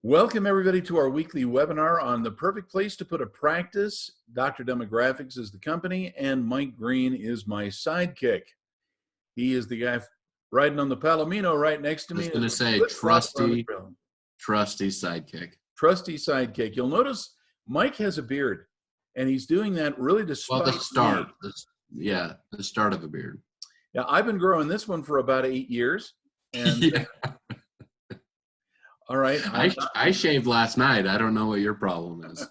Welcome everybody to our weekly webinar on the perfect place to put a practice. Dr. Demographics is the company and Mike Green is my sidekick. He is the guy riding on the Palomino right next to I me. was going to say trusty sidekick. Trusty sidekick. You'll notice Mike has a beard and he's doing that really to spite Well, the start, me. the start of a beard. Yeah, I've been growing this one for about 8 years. And Yeah. All right. I shaved last night. I don't know what your problem is.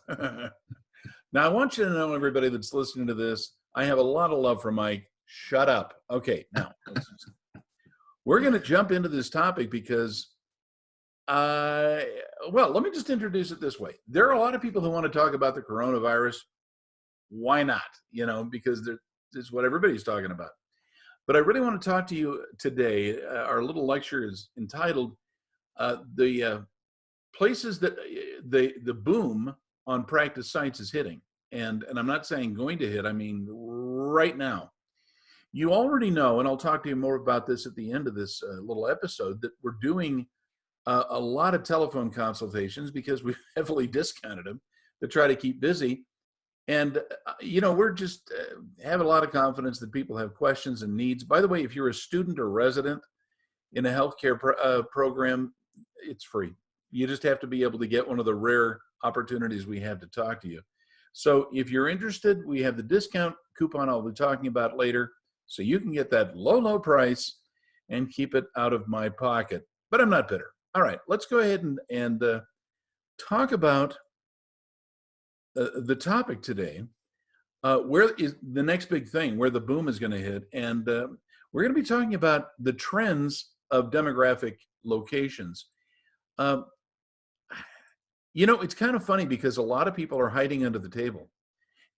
Now, I want you to know, everybody that's listening to this, I have a lot of love for Mike. Shut up. Okay, now, we're going to jump into this topic because, well, let me just introduce it this way. There are a lot of people who want to talk about the coronavirus. Why not? You know, because it's what everybody's talking about. But I really want to talk to you today. Our little lecture is entitled the places that the boom on practice sites is hitting. And I'm not saying going to hit, I mean right now. You already know, and I'll talk to you more about this at the end of this little episode, that we're doing a lot of telephone consultations because we've heavily discounted them to try to keep busy. And, you know, we're just have a lot of confidence that people have questions and needs. By the way, if you're a student or resident in a healthcare program, it's free. You just have to be able to get one of the rare opportunities we have to talk to you. So if you're interested, we have the discount coupon I'll be talking about later. So you can get that low, low price and keep it out of my pocket. But I'm not bitter. All right, let's go ahead and talk about the topic today. Where is the next big thing, where the boom is going to hit. And we're going to be talking about the trends of demographic locations. You know, it's kind of funny because a lot of people are hiding under the table.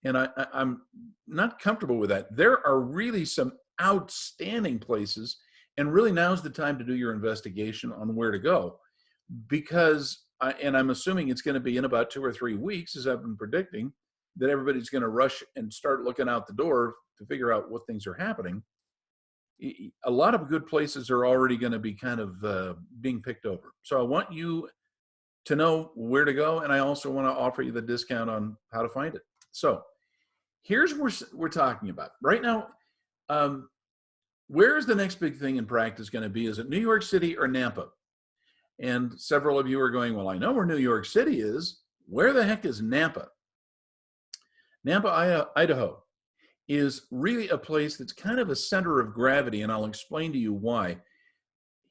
And I'm not comfortable with that. There are really some outstanding places, and really now's the time to do your investigation on where to go. Because, and I'm assuming it's going to be in about 2 or 3 weeks, as I've been predicting, that everybody's going to rush and start looking out the door to figure out what things are happening. A lot of good places are already going to be kind of being picked over. So I want you to know where to go, and I also want to offer you the discount on how to find it. So here's what we're talking about. Right now, where is the next big thing in practice going to be? Is it New York City or Nampa? And several of you are going, well, I know where New York City is. Where the heck is Nampa? Nampa, Idaho is really a place that's kind of a center of gravity, and I'll explain to you why.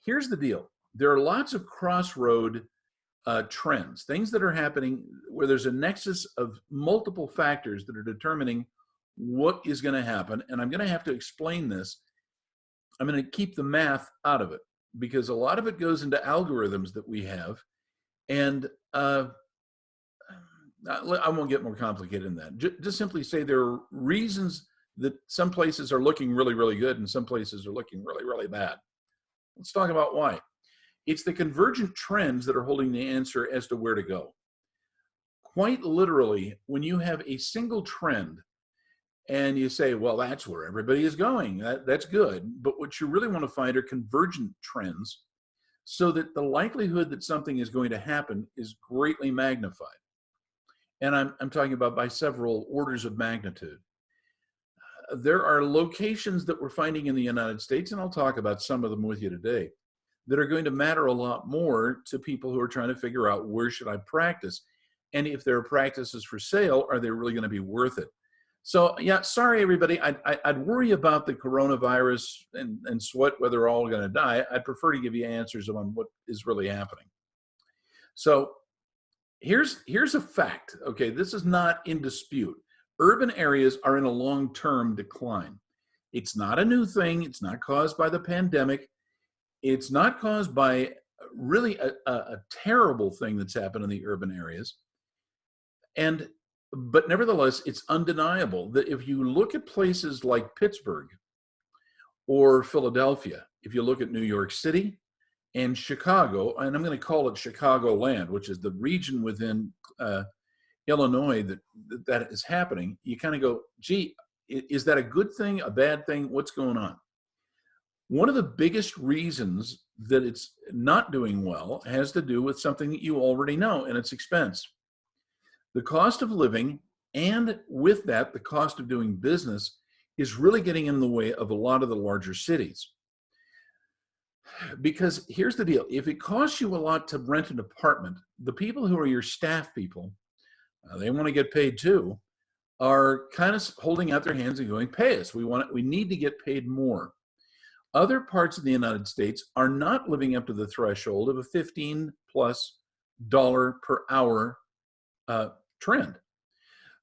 Here's the deal. There are lots of crossroad trends, things that are happening where there's a nexus of multiple factors that are determining what is going to happen. And I'm going to have to explain this. I'm going to keep the math out of it because a lot of it goes into algorithms that we have. And I won't get more complicated than that. Just simply say there are reasons that some places are looking really, really good and some places are looking really, really bad. Let's talk about why. It's the convergent trends that are holding the answer as to where to go. Quite literally, when you have a single trend and you say, well, that's where everybody is going, that's good. But what you really want to find are convergent trends so that the likelihood that something is going to happen is greatly magnified. And I'm talking about by several orders of magnitude. There are locations that we're finding in the United States, and I'll talk about some of them with you today, that are going to matter a lot more to people who are trying to figure out where should I practice. And if there are practices for sale, are they really going to be worth it? So yeah, sorry everybody, I'd worry about the coronavirus and sweat whether we're all going to die. I'd prefer to give you answers on what is really happening. So here's a fact, okay? This is not in dispute. Urban areas are in a long-term decline. It's not a new thing. It's not caused by the pandemic. It's not caused by really a terrible thing that's happened in the urban areas. But nevertheless, it's undeniable that if you look at places like Pittsburgh or Philadelphia, if you look at New York City and Chicago, and I'm going to call it Chicagoland, which is the region within Illinois that is happening, you kind of go, gee, is that a good thing, a bad thing? What's going on? One of the biggest reasons that it's not doing well has to do with something that you already know, and it's expense. The cost of living, and with that, the cost of doing business is really getting in the way of a lot of the larger cities. Because here's the deal. If it costs you a lot to rent an apartment, the people who are your staff people, they want to get paid too, are kind of holding out their hands and going, pay us. We need to get paid more. Other parts of the United States are not living up to the threshold of a $15+ per hour trend.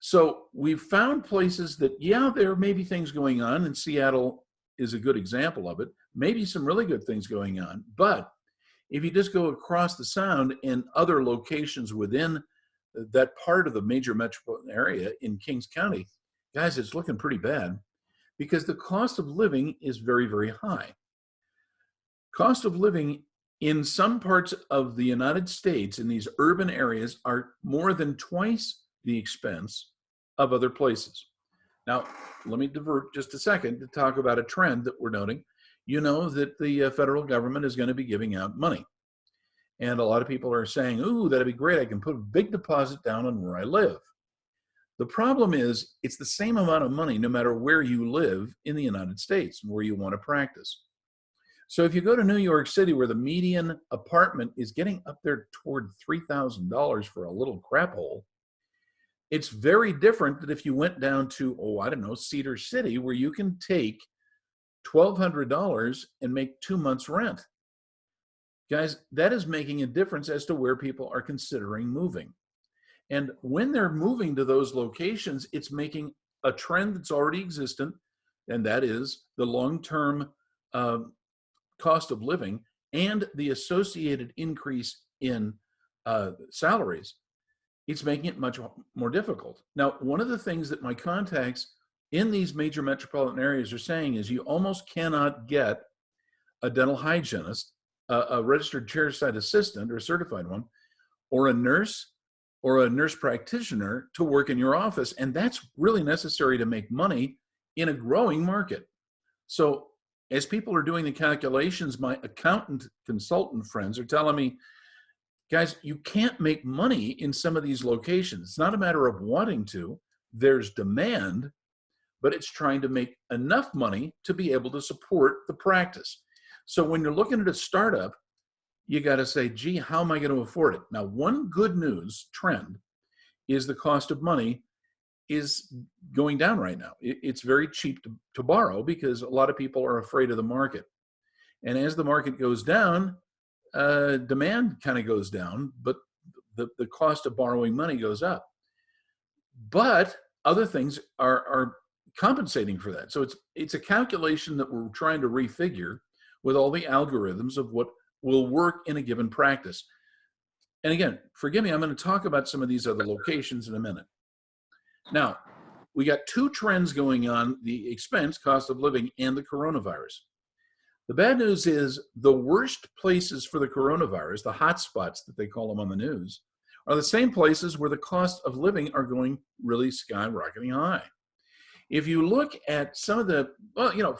So we've found places that, yeah, there may be things going on, and Seattle is a good example of it. Maybe some really good things going on. But if you just go across the Sound and other locations within that part of the major metropolitan area in Kings County, guys, it's looking pretty bad because the cost of living is very, very high. Cost of living in some parts of the United States in these urban areas are more than twice the expense of other places. Now, let me divert just a second to talk about a trend that we're noting. You know that the federal government is going to be giving out money. And a lot of people are saying, ooh, that'd be great. I can put a big deposit down on where I live. The problem is it's the same amount of money no matter where you live in the United States and where you want to practice. So if you go to New York City, where the median apartment is getting up there toward $3,000 for a little crap hole, it's very different than if you went down to, I don't know, Cedar City, where you can take $1,200 and make 2 months rent. Guys, that is making a difference as to where people are considering moving. And when they're moving to those locations, it's making a trend that's already existent, and that is the long-term cost of living and the associated increase in salaries. It's making it much more difficult. Now, one of the things that my contacts in these major metropolitan areas are saying is you almost cannot get a dental hygienist, a registered chairside assistant or a certified one, or a nurse practitioner to work in your office. And that's really necessary to make money in a growing market. So as people are doing the calculations, my accountant consultant friends are telling me, guys, you can't make money in some of these locations. It's not a matter of wanting to. There's demand, but it's trying to make enough money to be able to support the practice. So when you're looking at a startup, you got to say, gee, how am I going to afford it? Now, one good news trend is the cost of money is going down right now. It's very cheap to borrow because a lot of people are afraid of the market. And as the market goes down, demand kind of goes down, but the cost of borrowing money goes up. But other things are compensating for that. So it's a calculation that we're trying to refigure with all the algorithms of what will work in a given practice. And again, forgive me, I'm going to talk about some of these other locations in a minute. Now, we got two trends going on: the expense, cost of living, and the coronavirus. The bad news is the worst places for the coronavirus, the hot spots that they call them on the news, are the same places where the cost of living are going really skyrocketing high. If you look at some of the,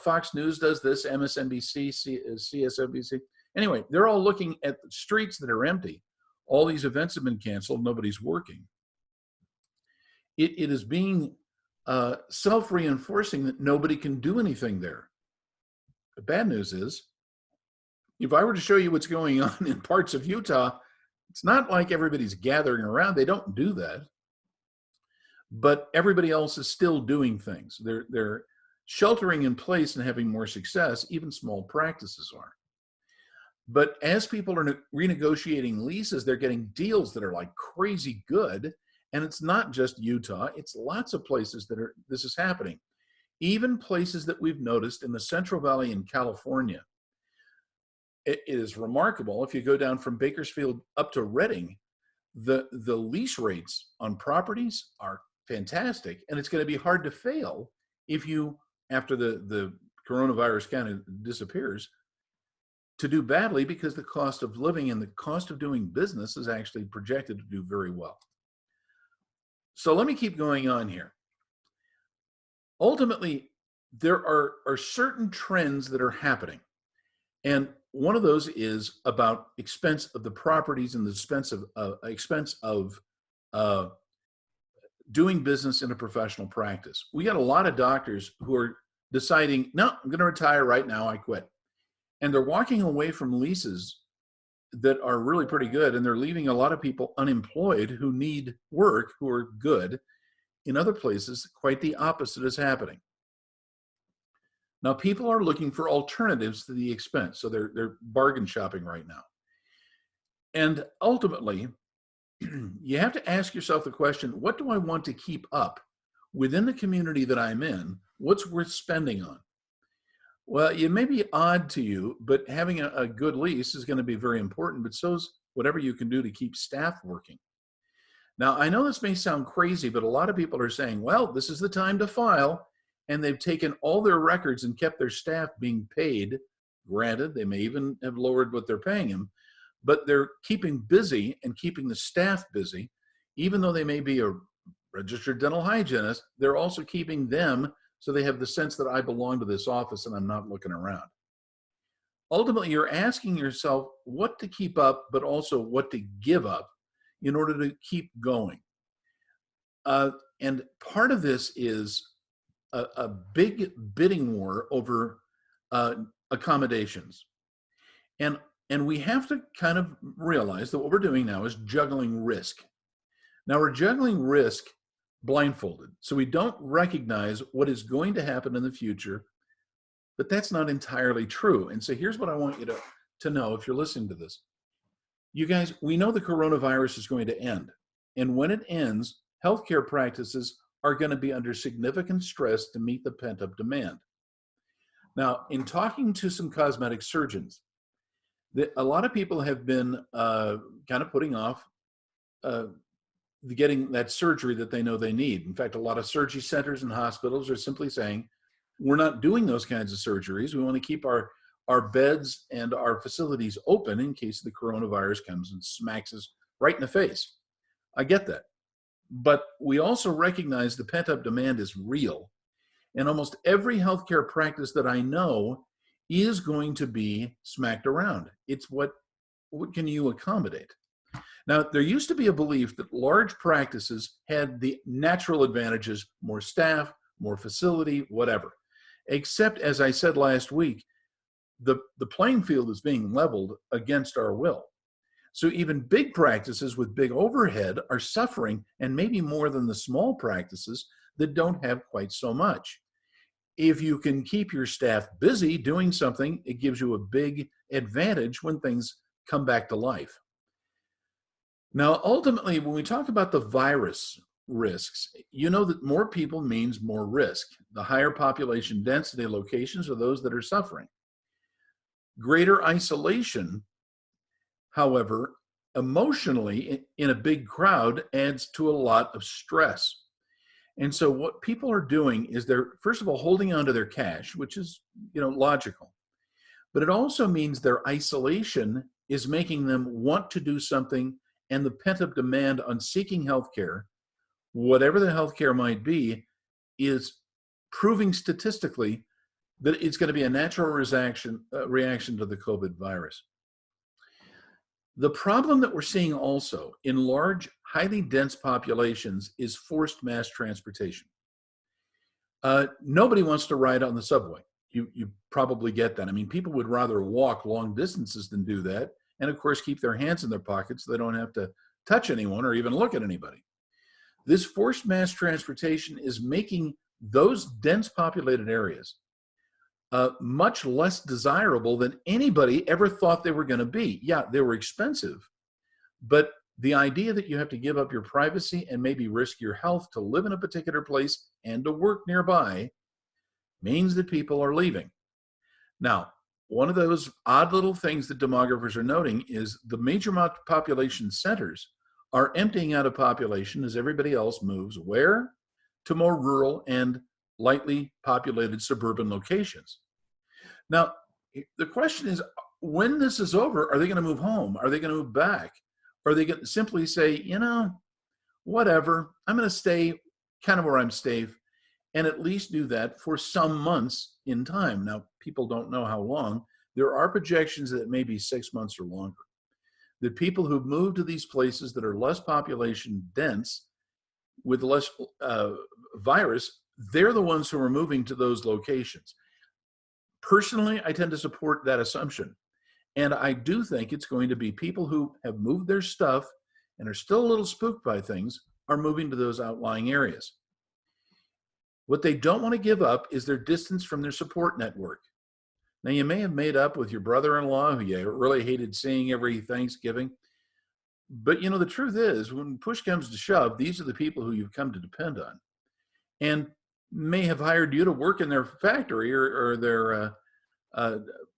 Fox News does this, MSNBC, CSNBC. Anyway, they're all looking at the streets that are empty. All these events have been canceled. Nobody's working. It is being self-reinforcing that nobody can do anything there. The bad news is, if I were to show you what's going on in parts of Utah, it's not like everybody's gathering around. They don't do that. But everybody else is still doing things. They're sheltering in place and having more success. Even small practices are. But as people are renegotiating leases, they're getting deals that are like crazy good. And it's not just Utah. It's lots of places this is happening. Even places that we've noticed in the Central Valley in California. It is remarkable. If you go down from Bakersfield up to Redding, the lease rates on properties are fantastic. And it's going to be hard to fail if you, after the coronavirus kind of disappears, to do badly, because the cost of living and the cost of doing business is actually projected to do very well. So let me keep going on here. Ultimately, there are certain trends that are happening. And one of those is about expense of the properties and the expense of uh, doing business in a professional practice. We got a lot of doctors who are deciding, no, I'm going to retire right now. I quit. And they're walking away from leases that are really pretty good. And they're leaving a lot of people unemployed who need work, who are good. In other places, quite the opposite is happening. Now, people are looking for alternatives to the expense. So they're bargain shopping right now. And ultimately, you have to ask yourself the question, what do I want to keep up within the community that I'm in? What's worth spending on? Well, it may be odd to you, but having a good lease is going to be very important, but so is whatever you can do to keep staff working. Now, I know this may sound crazy, but a lot of people are saying, well, this is the time to file, and they've taken all their records and kept their staff being paid. Granted, they may even have lowered what they're paying them, but they're keeping busy and keeping the staff busy. Even though they may be a registered dental hygienist, they're also keeping them so they have the sense that I belong to this office and I'm not looking around. Ultimately, you're asking yourself what to keep up, but also what to give up in order to keep going. And part of this is a big bidding war over accommodations. And we have to kind of realize that what we're doing now is juggling risk. Now we're juggling risk blindfolded. So we don't recognize what is going to happen in the future, but that's not entirely true. And so here's what I want you to know if you're listening to this. You guys, we know the coronavirus is going to end. And when it ends, healthcare practices are going to be under significant stress to meet the pent-up demand. Now, in talking to some cosmetic surgeons, a lot of people have been kind of putting off getting that surgery that they know they need. In fact, a lot of surgery centers and hospitals are simply saying, we're not doing those kinds of surgeries. We want to keep our beds and our facilities open in case the coronavirus comes and smacks us right in the face. I get that. But we also recognize the pent-up demand is real. And almost every healthcare practice that I know is going to be smacked around. It's what can you accommodate? Now, there used to be a belief that large practices had the natural advantages, more staff, more facility, whatever. Except, as I said last week, the playing field is being leveled against our will. So even big practices with big overhead are suffering, and maybe more than the small practices that don't have quite so much. If you can keep your staff busy doing something, it gives you a big advantage when things come back to life. Now, ultimately, when we talk about the virus risks, you know that more people means more risk. The higher population density locations are those that are suffering. Greater isolation, however, emotionally in a big crowd adds to a lot of stress. And so what people are doing is they're, first of all, holding on to their cash, which is, logical. But it also means their isolation is making them want to do something, and the pent-up demand on seeking healthcare, whatever the healthcare might be, is proving statistically that it's going to be a natural reaction to the COVID virus. The problem that we're seeing also in large, highly dense populations is forced mass transportation. Nobody wants to ride on the subway. You probably get that. I mean, people would rather walk long distances than do that. And of course, keep their hands in their pockets so they don't have to touch anyone or even look at anybody. This forced mass transportation is making those dense populated areas much less desirable than anybody ever thought they were going to be. Yeah, they were expensive, but the idea that you have to give up your privacy and maybe risk your health to live in a particular place and to work nearby means that people are leaving. Now, one of those odd little things that demographers are noting is the major population centers are emptying out of population as everybody else moves where? To more rural and lightly populated suburban locations. Now, the question is, when this is over, are they going to move home? Are they going to move back? Or are they going to simply say, whatever, I'm going to stay kind of where I'm safe and at least do that for some months in time. Now, people don't know how long there are projections that it may be 6 months or longer. The people who move to these places that are less population dense with less virus, they're the ones who are moving to those locations. Personally, I tend to support that assumption. And I do think it's going to be people who have moved their stuff and are still a little spooked by things are moving to those outlying areas. What they don't want to give up is their distance from their support network. Now, you may have made up with your brother-in-law who you really hated seeing every Thanksgiving. But, the truth is, when push comes to shove, these are the people who you've come to depend on and may have hired you to work in their factory or their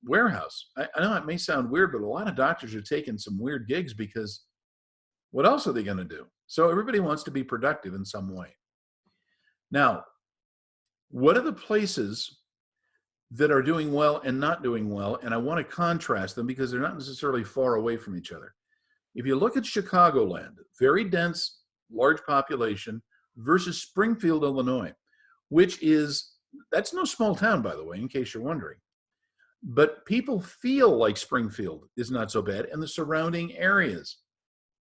warehouse. I know it may sound weird, but a lot of doctors are taking some weird gigs because what else are they going to do? So everybody wants to be productive in some way. Now, what are the places that are doing well and not doing well? And I want to contrast them because they're not necessarily far away from each other. If you look at Chicagoland, very dense, large population, versus Springfield, Illinois, that's no small town, by the way, in case you're wondering. But people feel like Springfield is not so bad, and the surrounding areas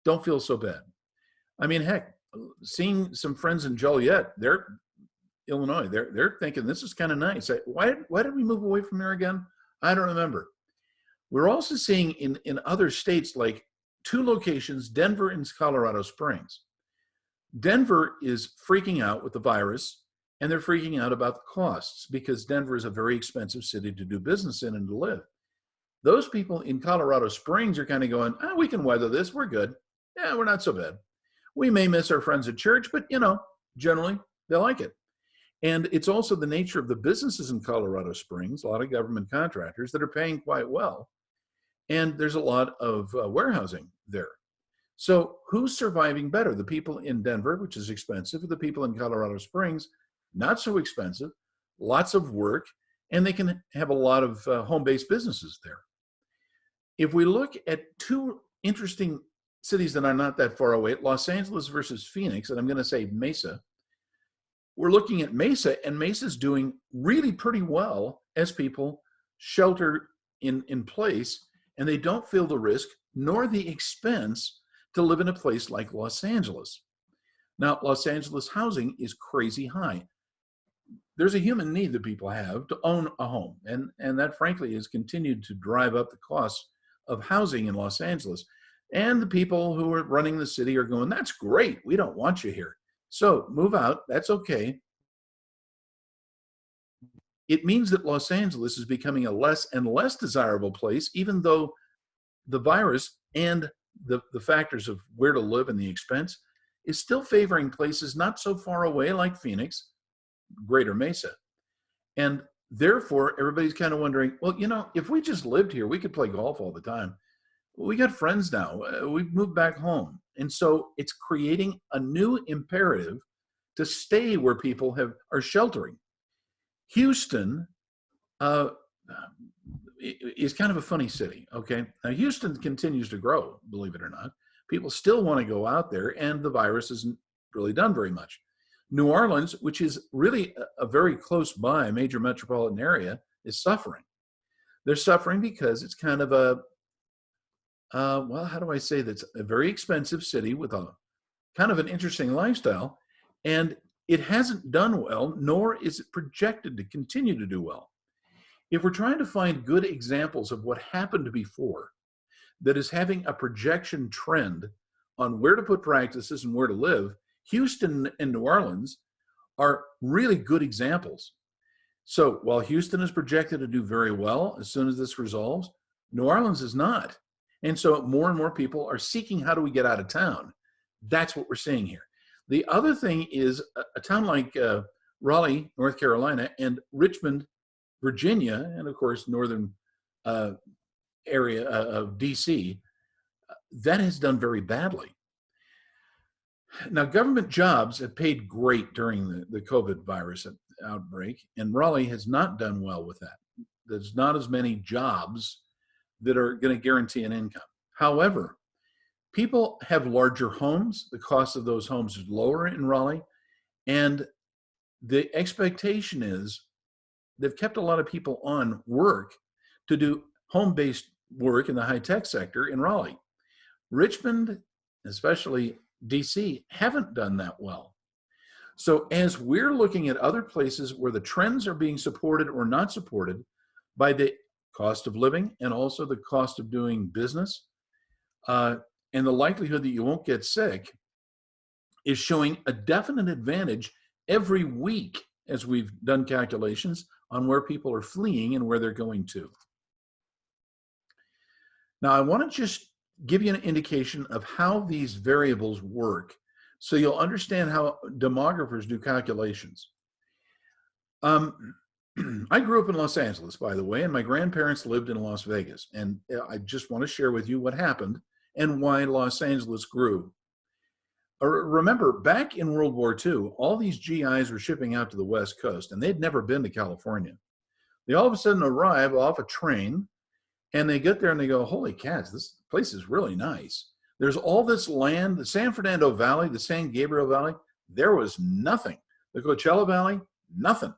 don't feel so bad. I mean, heck, seeing some friends in Joliet, Illinois, they're thinking this is kind of nice. Why did we move away from there again? I don't remember. We're also seeing in other states, like 2 locations, Denver and Colorado Springs. Denver is freaking out with the virus, and they're freaking out about the costs because Denver is a very expensive city to do business in and to live. Those people in Colorado Springs are kind of going, we can weather this. We're good. Yeah, we're not so bad. We may miss our friends at church, but, generally they like it. And it's also the nature of the businesses in Colorado Springs, a lot of government contractors that are paying quite well. And there's a lot of warehousing there. So who's surviving better? The people in Denver, which is expensive, or the people in Colorado Springs, not so expensive, lots of work, and they can have a lot of home-based businesses there. If we look at 2 interesting cities that are not that far away, Los Angeles versus Phoenix, and I'm going to say Mesa, we're looking at Mesa, and Mesa's doing really pretty well as people shelter in place, and they don't feel the risk nor the expense to live in a place like Los Angeles. Now, Los Angeles housing is crazy high. There's a human need that people have to own a home, and that frankly has continued to drive up the costs of housing in Los Angeles. And the people who are running the city are going, that's great, we don't want you here. So move out, that's okay. It means that Los Angeles is becoming a less and less desirable place, even though the virus and the factors of where to live and the expense is still favoring places not so far away like Phoenix, Greater Mesa. And therefore, everybody's kind of wondering, well, if we just lived here, we could play golf all the time. We got friends now. We've moved back home. And so it's creating a new imperative to stay where people are sheltering. Houston is kind of a funny city, okay? Now, Houston continues to grow, believe it or not. People still want to go out there, and the virus isn't really done very much. New Orleans, which is really a very close by major metropolitan area, is suffering. They're suffering because it's kind of how do I say that's a very expensive city with a kind of an interesting lifestyle, and it hasn't done well, nor is it projected to continue to do well. If we're trying to find good examples of what happened before that is having a projection trend on where to put practices and where to live, Houston and New Orleans are really good examples. So while Houston is projected to do very well as soon as this resolves, New Orleans is not. And so more and more people are seeking, how do we get out of town? That's what we're seeing here. The other thing is a town like Raleigh, North Carolina, and Richmond, Virginia, and of course, northern area of DC, that has done very badly. Now, government jobs have paid great during the COVID virus outbreak, and Raleigh has not done well with that. There's not as many jobs that are going to guarantee an income. However, people have larger homes. The cost of those homes is lower in Raleigh, and the expectation is they've kept a lot of people on work to do home-based work in the high-tech sector in Raleigh. Richmond, especially DC, haven't done that well. So as we're looking at other places where the trends are being supported or not supported by the cost of living and also the cost of doing business, and the likelihood that you won't get sick is showing a definite advantage every week as we've done calculations on where people are fleeing and where they're going to. Now, I want to just give you an indication of how these variables work so you'll understand how demographers do calculations. I grew up in Los Angeles, by the way, and my grandparents lived in Las Vegas. And I just want to share with you what happened and why Los Angeles grew. Remember, back in World War II, all these GIs were shipping out to the West Coast, and they'd never been to California. They all of a sudden arrive off a train, and they get there and they go, holy cats, this place is really nice. There's all this land, the San Fernando Valley, the San Gabriel Valley, there was nothing. The Coachella Valley, nothing.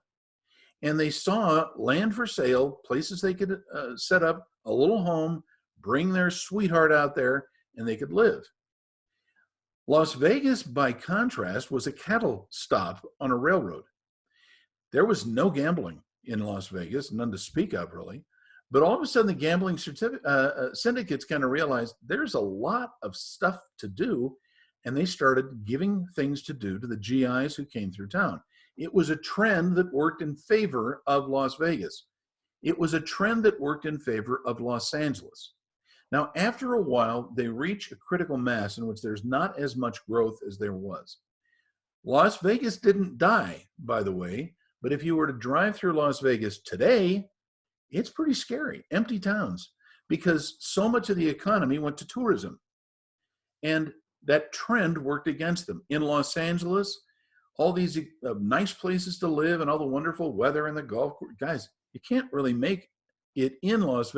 And they saw land for sale, places they could set up a little home, bring their sweetheart out there, and they could live. Las Vegas, by contrast, was a cattle stop on a railroad. There was no gambling in Las Vegas, none to speak of, really. But all of a sudden, the gambling syndicates kind of realized there's a lot of stuff to do, and they started giving things to do to the GIs who came through town. It was a trend that worked in favor of Las Vegas. It was a trend that worked in favor of Los Angeles. Now, after a while, they reach a critical mass in which there's not as much growth as there was. Las Vegas didn't die, by the way, but if you were to drive through Las Vegas today, it's pretty scary, empty towns, because so much of the economy went to tourism. And that trend worked against them. In Los Angeles, all these nice places to live and all the wonderful weather and the golf course. Guys, you can't really make it in Los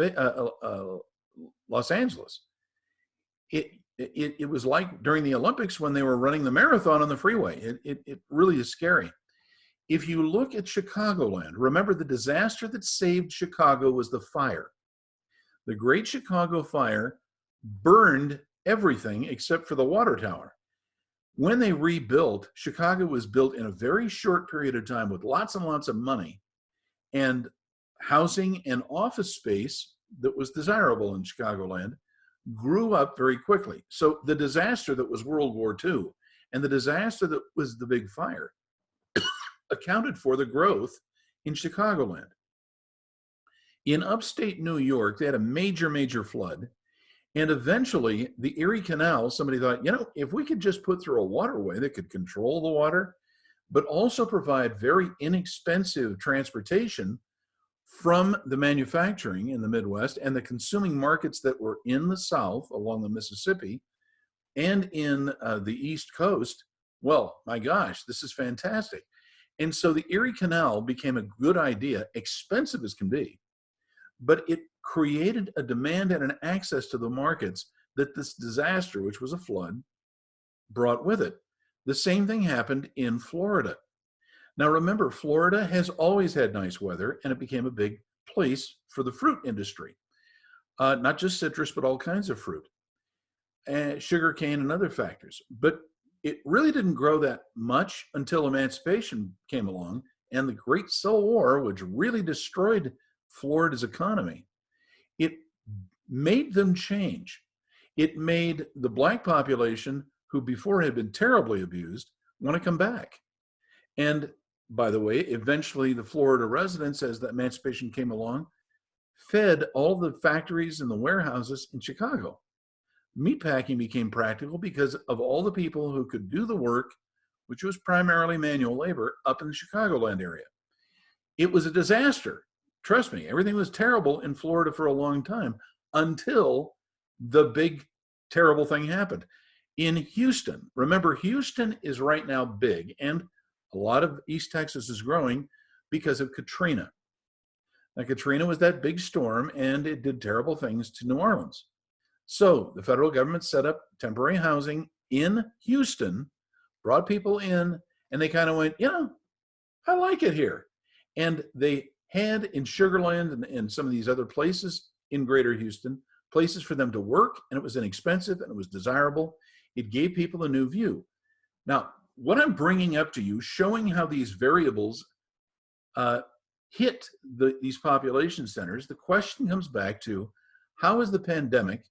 Angeles. It was like during the Olympics when they were running the marathon on the freeway. It really is scary. If you look at Chicagoland, remember the disaster that saved Chicago was the fire. The Great Chicago Fire burned everything except for the water tower. When they rebuilt, Chicago was built in a very short period of time with lots and lots of money and housing and office space that was desirable in Chicagoland grew up very quickly. So the disaster that was World War II and the disaster that was the big fire accounted for the growth in Chicagoland. In upstate New York, they had a major flood. And eventually, the Erie Canal, somebody thought, if we could just put through a waterway that could control the water, but also provide very inexpensive transportation from the manufacturing in the Midwest and the consuming markets that were in the South along the Mississippi and in the East Coast, well, my gosh, this is fantastic. And so the Erie Canal became a good idea, expensive as can be, but it created a demand and an access to the markets that this disaster, which was a flood, brought with it. The same thing happened in Florida. Now remember, Florida has always had nice weather, and it became a big place for the fruit industry. Not just citrus, but all kinds of fruit, and sugar cane and other factors. But it really didn't grow that much until emancipation came along and the Great Civil War, which really destroyed Florida's economy. It made them change. It made the Black population, who before had been terribly abused, want to come back. And by the way, eventually the Florida residents, as the emancipation came along, fed all the factories and the warehouses in Chicago. Meatpacking became practical because of all the people who could do the work, which was primarily manual labor, up in the Chicagoland area. It was a disaster. Trust me, everything was terrible in Florida for a long time until the big, terrible thing happened. In Houston, remember, Houston is right now big, and a lot of East Texas is growing because of Katrina. Now, Katrina was that big storm, and it did terrible things to New Orleans. So the federal government set up temporary housing in Houston, brought people in, and they kind of went, I like it here. And they had in Sugar Land and some of these other places in Greater Houston, places for them to work, and it was inexpensive and it was desirable. It gave people a new view. Now, what I'm bringing up to you, showing how these variables hit these population centers, the question comes back to, how is the pandemic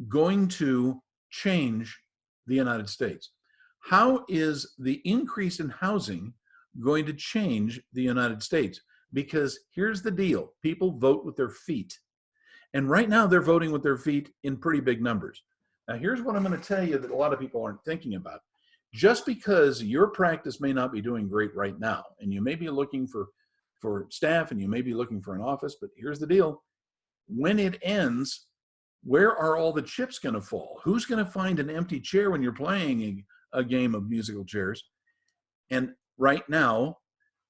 going to change the United States? How is the increase in housing going to change the United States? Because here's the deal, people vote with their feet. And right now they're voting with their feet in pretty big numbers. Now, here's what I'm going to tell you that a lot of people aren't thinking about. Just because your practice may not be doing great right now, and you may be looking for staff and you may be looking for an office, but here's the deal. When it ends, where are all the chips going to fall? Who's going to find an empty chair when you're playing a game of musical chairs? And right now,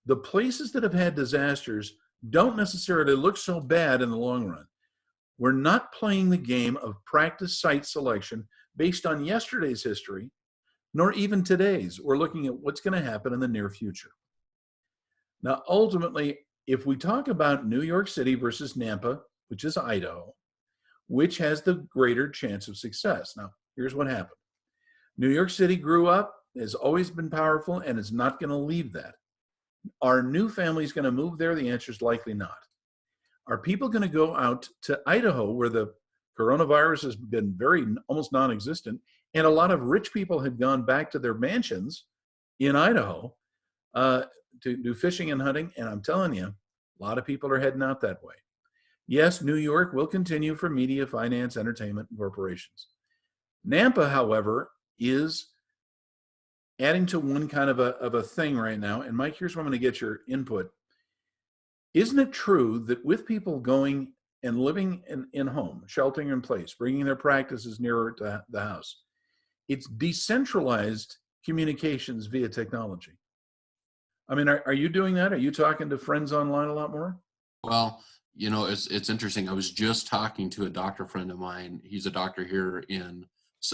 the places that have had disasters don't necessarily look so bad in the long run. We're not playing the game of practice site selection based on yesterday's history, nor even today's. We're looking at what's going to happen in the near future. Now, ultimately, if we talk about New York City versus Nampa, which is Idaho, which has the greater chance of success? Now, here's what happened. New York City grew up, has always been powerful, and is not going to leave that. Are new families going to move there? The answer is likely not. Are people going to go out to Idaho, where the coronavirus has been almost non-existent, and a lot of rich people had gone back to their mansions in Idaho to do fishing and hunting? And I'm telling you, a lot of people are heading out that way. Yes, New York will continue for media, finance, entertainment, and corporations. Nampa, however, is adding to one kind of a thing right now. And Mike, here's where I'm going to get your input. Isn't it true that with people going and living in home, sheltering in place, bringing their practices nearer to the house, it's decentralized communications via technology? I mean, are you doing that? Are you talking to friends online a lot more? Well, it's interesting. I was just talking to a doctor friend of mine. He's a doctor here in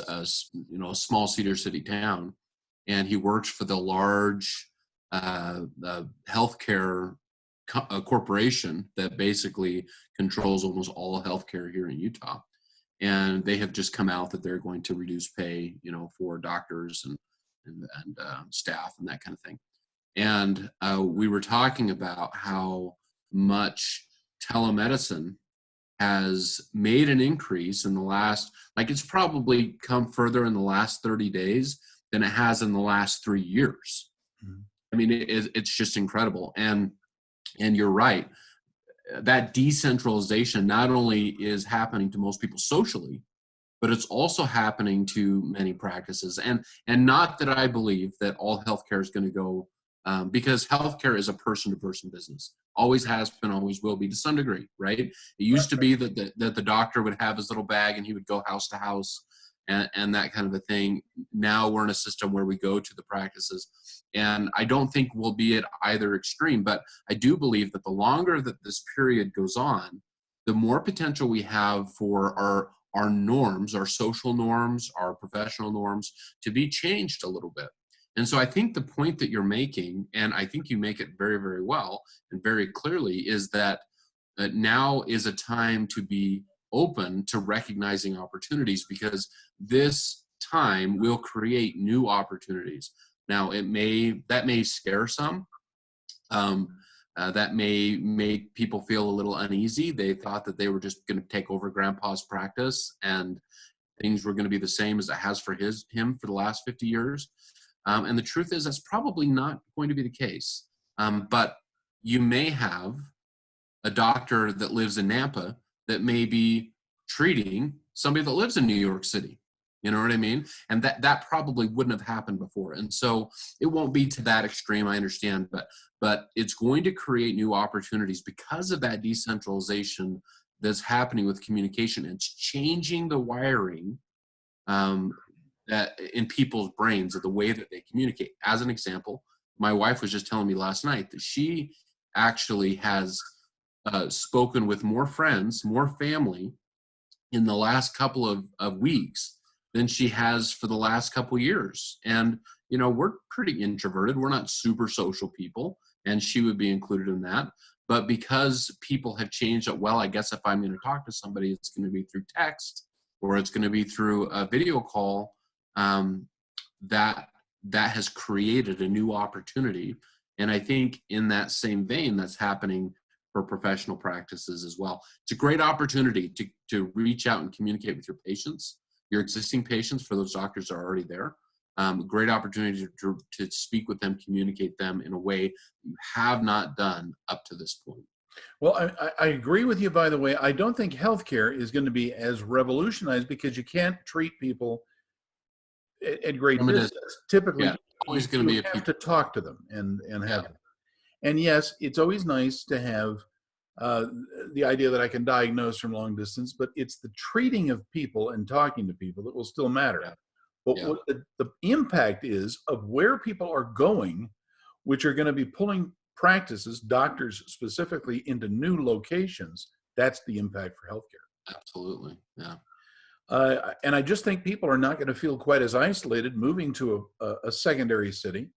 a small Cedar City town, and he works for the large healthcare corporation that basically controls almost all healthcare here in Utah. And they have just come out that they're going to reduce pay, for doctors and staff and that kind of thing. And we were talking about how much telemedicine has made an increase in the last, it's probably come further in the last 30 days than it has in the last 3 years. Mm-hmm. I mean, it's just incredible. And you're right, that decentralization not only is happening to most people socially, but it's also happening to many practices. And not that I believe that all healthcare is going to go, because healthcare is a person-to-person business. Always has been, always will be to some degree, right? It used to be that the doctor would have his little bag and he would go house to house and that kind of a thing. Now we're in a system where we go to the practices. And I don't think we'll be at either extreme, but I do believe that the longer that this period goes on, the more potential we have for our norms, our social norms, our professional norms to be changed a little bit. And so I think the point that you're making, and I think you make it very, very well and very clearly, is that now is a time to be open to recognizing opportunities, because this time will create new opportunities. Now, that may scare some. That may make people feel a little uneasy. They thought that they were just going to take over grandpa's practice and things were going to be the same as it has for him for the last 50 years. And the truth is that's probably not going to be the case. But you may have a doctor that lives in Nampa that may be treating somebody that lives in New York City. You know what I mean? And that probably wouldn't have happened before. And so it won't be to that extreme, I understand, but it's going to create new opportunities because of that decentralization that's happening with communication. It's changing the wiring that in people's brains of the way that they communicate. As an example, my wife was just telling me last night that she actually has spoken with more friends, more family in the last couple of weeks than she has for the last couple years. And, we're pretty introverted. We're not super social people, and she would be included in that. But because people have changed it, well, I guess if I'm going to talk to somebody, it's going to be through text or it's going to be through a video call. That has created a new opportunity. And I think in that same vein, that's happening for professional practices as well. It's a great opportunity to reach out and communicate with your patients, your existing patients, for those doctors that are already there. Great opportunity to speak with them, communicate them in a way you have not done up to this point. Well, I agree with you, by the way. I don't think healthcare is going to be as revolutionized because you can't treat people at great distance. Typically, Yeah, always going to be a have to talk to them and have them. And yes, it's always nice to have the idea that I can diagnose from long distance, but it's the treating of people and talking to people that will still matter. Yeah. But what the impact is of where people are going, which are going to be pulling practices, doctors specifically, into new locations, that's the impact for healthcare. Absolutely, yeah. And I just think people are not going to feel quite as isolated moving to a secondary city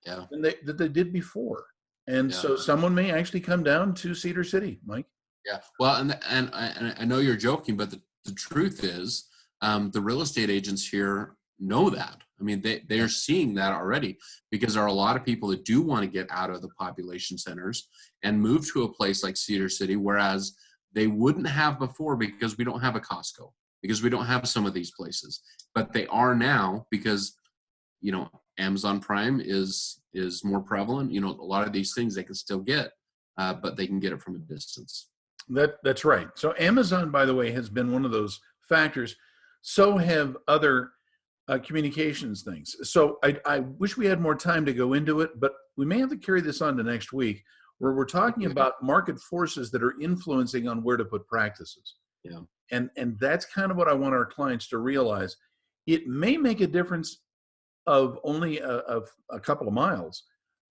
than they did before. And so someone may actually come down to Cedar City, Mike. Yeah. Well, and I know you're joking, but the truth is, the real estate agents here know that. I mean, they are seeing that already, because there are a lot of people that do want to get out of the population centers and move to a place like Cedar City, whereas they wouldn't have before because we don't have a Costco, because we don't have some of these places. But they are now, because, you know, Amazon Prime is more prevalent. You know, a lot of these things they can still get, but they can get it from a distance. That's right. So Amazon, by the way, has been one of those factors. So have other communications things. So I wish we had more time to go into it, but we may have to carry this on to next week, where we're talking about market forces that are influencing on where to put practices. Yeah. And that's kind of what I want our clients to realize. It may make a difference of only a couple of miles,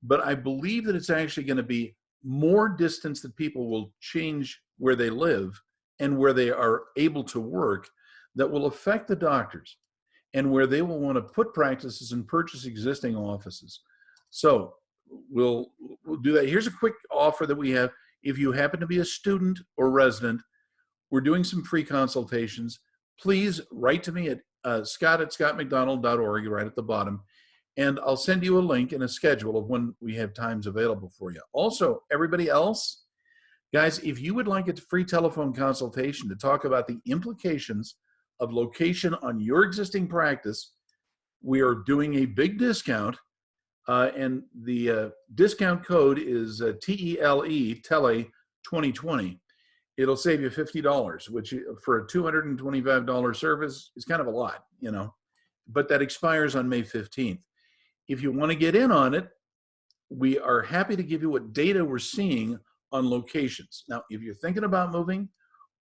but I believe that it's actually going to be more distance that people will change where they live and where they are able to work that will affect the doctors, and where they will want to put practices and purchase existing offices. So we'll do that. Here's a quick offer that we have. If you happen to be a student or resident, we're doing some free consultations. Please write to me at scott@scottmcdonald.org, right at the bottom, and I'll send you a link and a schedule of when we have times available for you. Also, everybody else, guys, if you would like a free telephone consultation to talk about the implications of location on your existing practice, we are doing a big discount, and the discount code is TELE 2020. It'll save you $50, which for a $225 service is kind of a lot, you know, but that expires on May 15th. If you want to get in on it, we are happy to give you what data we're seeing on locations. Now, if you're thinking about moving,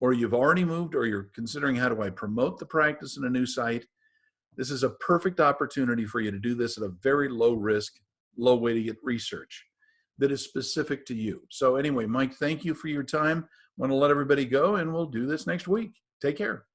or you've already moved, or you're considering how do I promote the practice in a new site, this is a perfect opportunity for you to do this at a very low risk, low way to get research that is specific to you. So anyway, Mike, thank you for your time. I want to let everybody go, and we'll do this next week. Take care.